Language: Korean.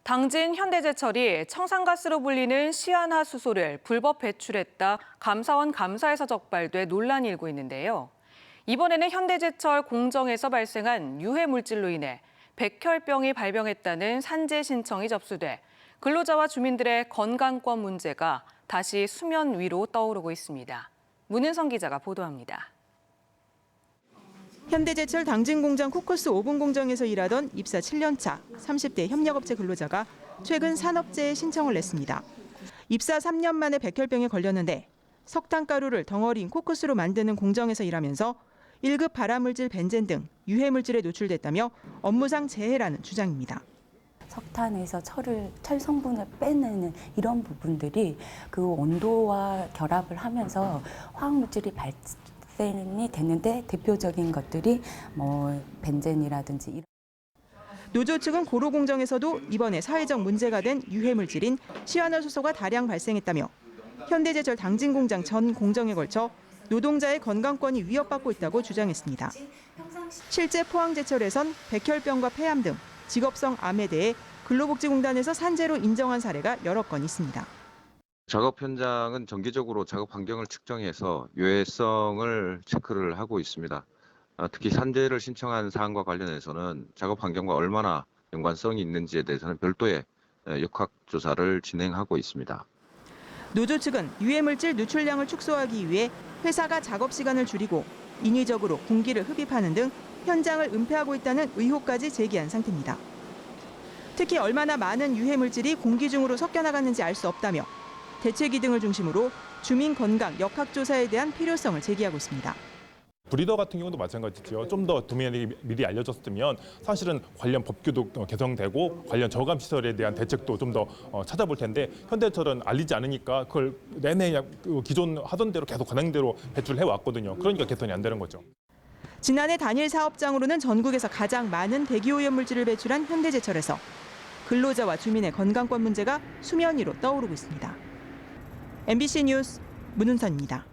당진 현대제철이 청산가스로 불리는 시아나수소를 불법 배출했다 감사원 감사에서 적발돼 논란이 일고 있는데요. 이번에는 현대제철 공정에서 발생한 유해 물질로 인해 백혈병이 발병했다는 산재 신청이 접수돼 근로자와 주민들의 건강권 문제가 다시 수면 위로 떠오르고 있습니다. 문은성 기자가 보도합니다. 현대제철 당진공장 코커스 오븐 공정에서 일하던 입사 7년 차 30대 협력업체 근로자가 최근 산업재해 신청을 냈습니다. 입사 3년 만에 백혈병에 걸렸는데 석탄가루를 덩어리인 코커스로 만드는 공정에서 일하면서 1급 발암물질 벤젠 등 유해물질에 노출됐다며 업무상 재해라는 주장입니다. 석탄에서 철 성분을 빼내는 이런 부분들이 그 온도와 결합을 하면서 화학물질이 발생이 되는데 대표적인 것들이 벤젠이라든지 이런. 노조 측은 고로 공정에서도 이번에 사회적 문제가 된 유해물질인 시아나수소가 다량 발생했다며 현대제철 당진 공장 전 공정에 걸쳐 노동자의 건강권이 위협받고 있다고 주장했습니다. 실제 포항제철에선 백혈병과 폐암 등 직업성 암에 대해 근로복지공단에서 산재로 인정한 사례가 여러 건 있습니다. 작업 현장은 정기적으로 작업 환경을 측정해서 유해성을 체크를 하고 있습니다. 특히 산재를 신청한 사안과 관련해서는 작업 환경과 얼마나 연관성이 있는지에 대해서는 별도의 역학조사를 진행하고 있습니다. 노조 측은 유해물질 누출량을 축소하기 위해 회사가 작업 시간을 줄이고 인위적으로 공기를 흡입하는 등 현장을 은폐하고 있다는 의혹까지 제기한 상태입니다. 특히 얼마나 많은 유해물질이 공기 중으로 섞여나가는지 알 수 없다며 대책위 등을 중심으로 주민 건강 역학조사에 대한 필요성을 제기하고 있습니다. 브리더 같은 경우도 마찬가지죠. 좀 더 미리 알려졌으면 사실은 관련 법규도 개정되고 관련 저감 시설에 대한 대책도 좀 더 찾아볼 텐데 현대철은 알리지 않으니까 그걸 내내 기존 하던 대로 계속 관행대로 배출해 왔거든요. 그러니까 개선이 안 되는 거죠. 지난해 단일 사업장으로는 전국에서 가장 많은 대기오염물질을 배출한 현대제철에서 근로자와 주민의 건강권 문제가 수면 위로 떠오르고 있습니다. MBC 뉴스 문은선입니다.